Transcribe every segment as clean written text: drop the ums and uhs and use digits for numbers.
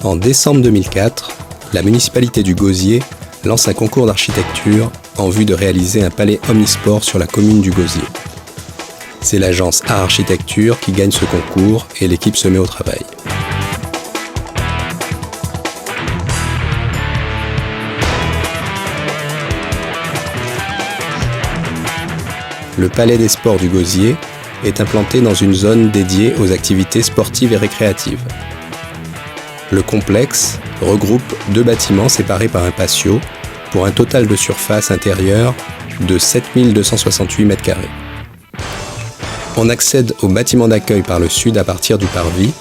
En décembre 2004, la municipalité du Gosier lance un concours d'architecture en vue de réaliser un palais omnisport sur la commune du Gosier. C'est l'agence Art Architecture qui gagne ce concours et l'équipe se met au travail. Le palais des sports du Gosier est implanté dans une zone dédiée aux activités sportives et récréatives. Le complexe regroupe 2 bâtiments séparés par un patio pour un total de surface intérieure de 7268 m². On accède au bâtiment d'accueil par le sud à partir du parvis,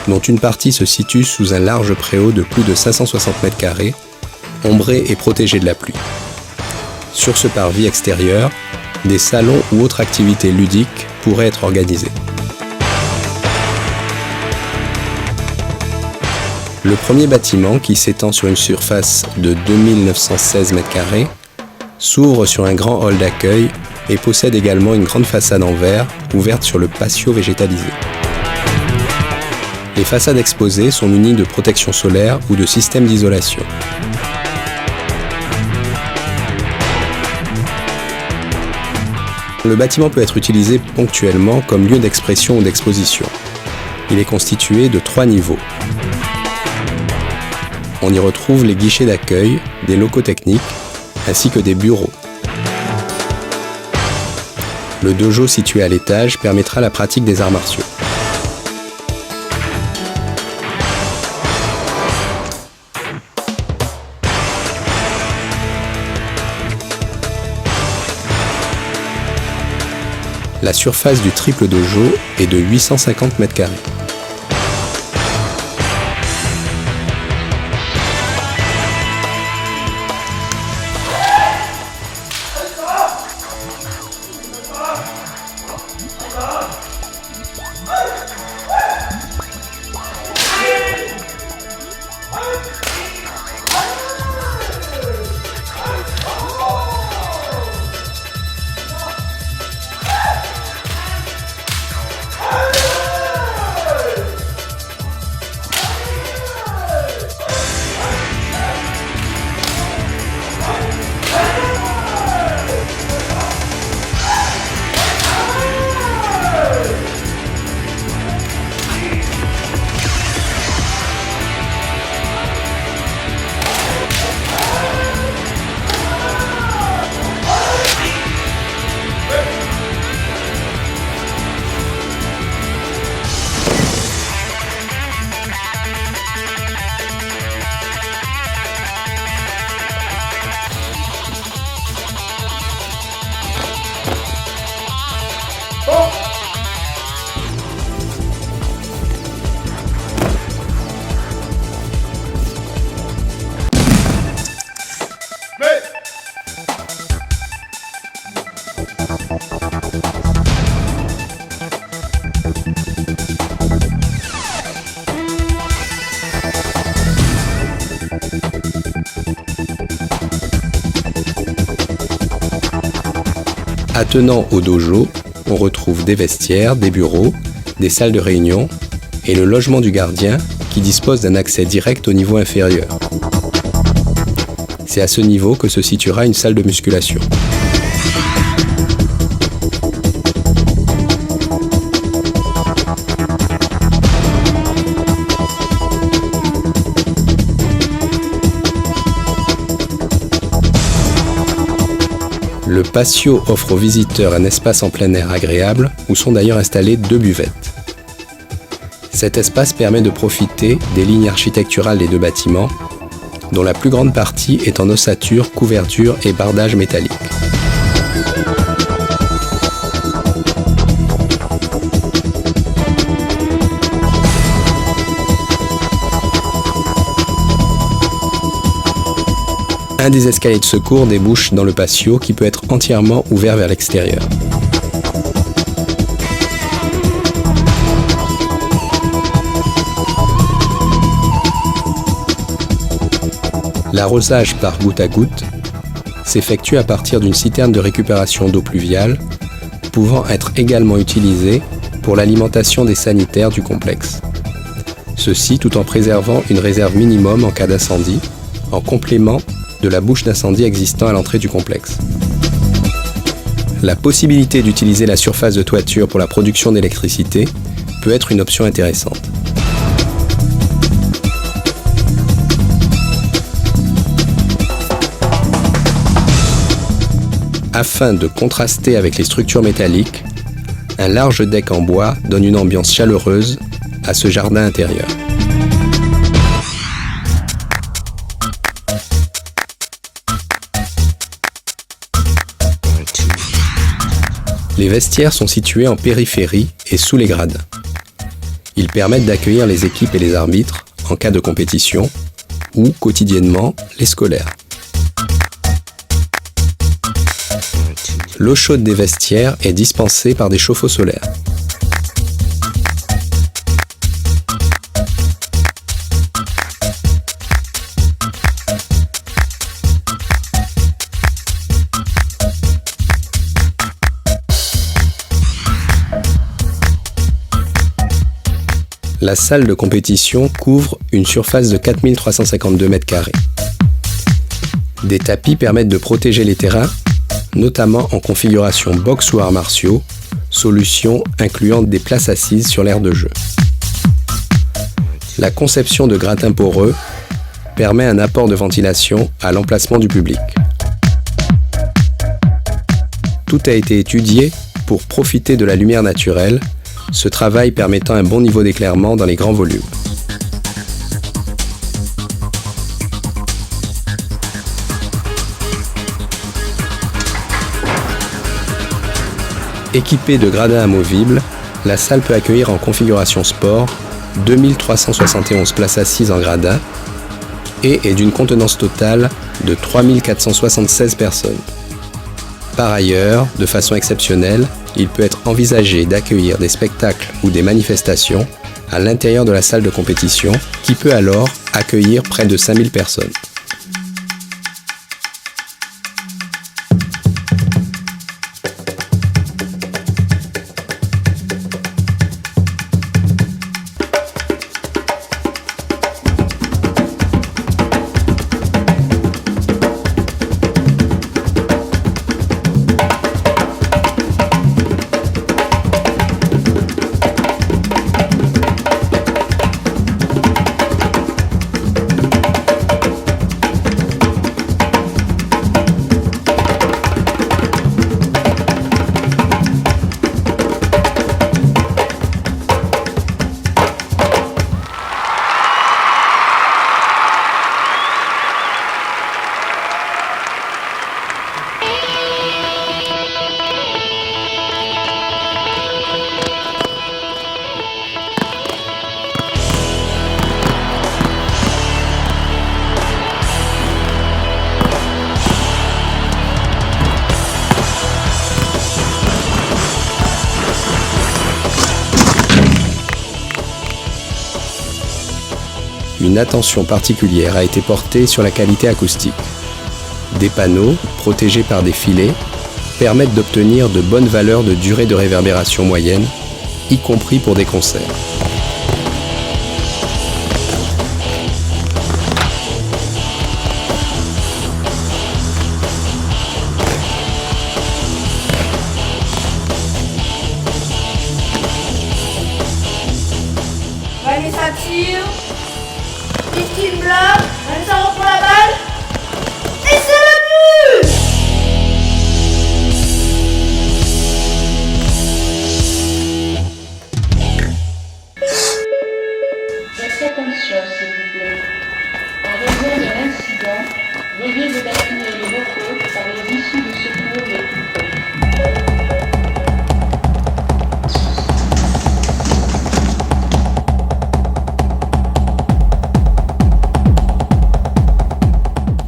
dont une partie se situe sous un large préau de plus de 560 m², ombré et protégé de la pluie. Sur ce parvis extérieur, des salons ou autres activités ludiques pourraient être organisées. Le premier bâtiment, qui s'étend sur une surface de 2916 m², s'ouvre sur un grand hall d'accueil et possède également une grande façade en verre ouverte sur le patio végétalisé. Les façades exposées sont munies de protection solaire ou de systèmes d'isolation. Le bâtiment peut être utilisé ponctuellement comme lieu d'expression ou d'exposition. Il est constitué de 3 niveaux. On y retrouve les guichets d'accueil, des locaux techniques, ainsi que des bureaux. Le dojo situé à l'étage permettra la pratique des arts martiaux. La surface du triple dojo est de 850 m². Attenant au dojo, on retrouve des vestiaires, des bureaux, des salles de réunion et le logement du gardien qui dispose d'un accès direct au niveau inférieur. C'est à ce niveau que se situera une salle de musculation. Le patio offre aux visiteurs un espace en plein air agréable où sont d'ailleurs installées 2 buvettes. Cet espace permet de profiter des lignes architecturales des 2 bâtiments, dont la plus grande partie est en ossature, couverture et bardage métallique. Un des escaliers de secours débouche dans le patio qui peut être entièrement ouvert vers l'extérieur. L'arrosage par goutte à goutte s'effectue à partir d'une citerne de récupération d'eau pluviale, pouvant être également utilisée pour l'alimentation des sanitaires du complexe. Ceci tout en préservant une réserve minimum en cas d'incendie, en complément de la bouche d'incendie existant à l'entrée du complexe. La possibilité d'utiliser la surface de toiture pour la production d'électricité peut être une option intéressante. Afin de contraster avec les structures métalliques, un large deck en bois donne une ambiance chaleureuse à ce jardin intérieur. Les vestiaires sont situés en périphérie et sous les gradins. Ils permettent d'accueillir les équipes et les arbitres en cas de compétition ou, quotidiennement, les scolaires. L'eau chaude des vestiaires est dispensée par des chauffe-eau solaires. La salle de compétition couvre une surface de 4352 m². Des tapis permettent de protéger les terrains, notamment en configuration boxe ou arts martiaux, solution incluant des places assises sur l'aire de jeu. La conception de gratins poreux permet un apport de ventilation à l'emplacement du public. Tout a été étudié pour profiter de la lumière naturelle, ce travail permettant un bon niveau d'éclairement dans les grands volumes. Équipée de gradins amovibles, la salle peut accueillir en configuration sport 2371 places assises en gradin et est d'une contenance totale de 3476 personnes. Par ailleurs, de façon exceptionnelle, il peut être envisagé d'accueillir des spectacles ou des manifestations à l'intérieur de la salle de compétition qui peut alors accueillir près de 5000 personnes. Une attention particulière a été portée sur la qualité acoustique. Des panneaux, protégés par des filets, permettent d'obtenir de bonnes valeurs de durée de réverbération moyenne, y compris pour des concerts. Vanessa tire, Christine bloque, Vanessa reprend la balle, et c'est le but! Votre attention, s'il vous plaît. En raison de l'incident, veuillez évacuer les locaux par les issues de secours les plus proches.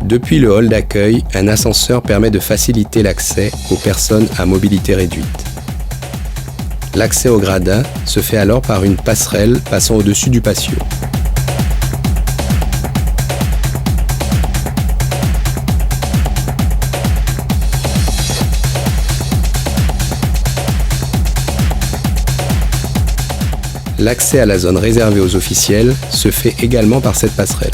Depuis le hall d'accueil, un ascenseur permet de faciliter l'accès aux personnes à mobilité réduite. L'accès au gradin se fait alors par une passerelle passant au-dessus du patio. L'accès à la zone réservée aux officiels se fait également par cette passerelle.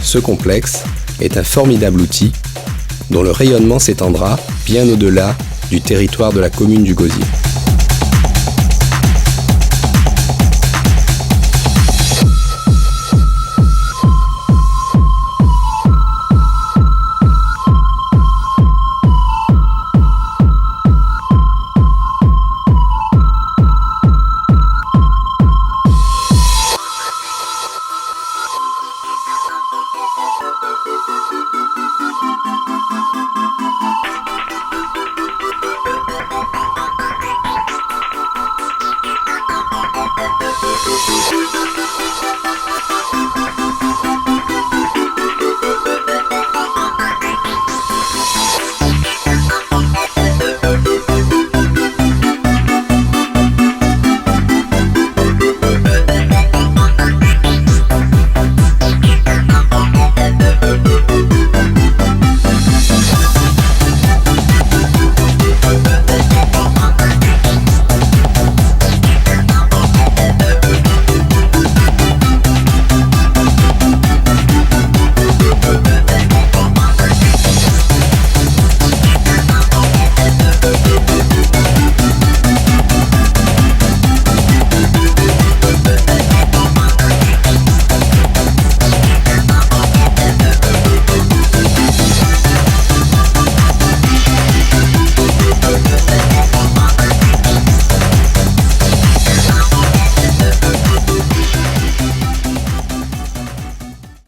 Ce complexe est un formidable outil dont le rayonnement s'étendra bien au-delà du territoire de la commune du Gosier.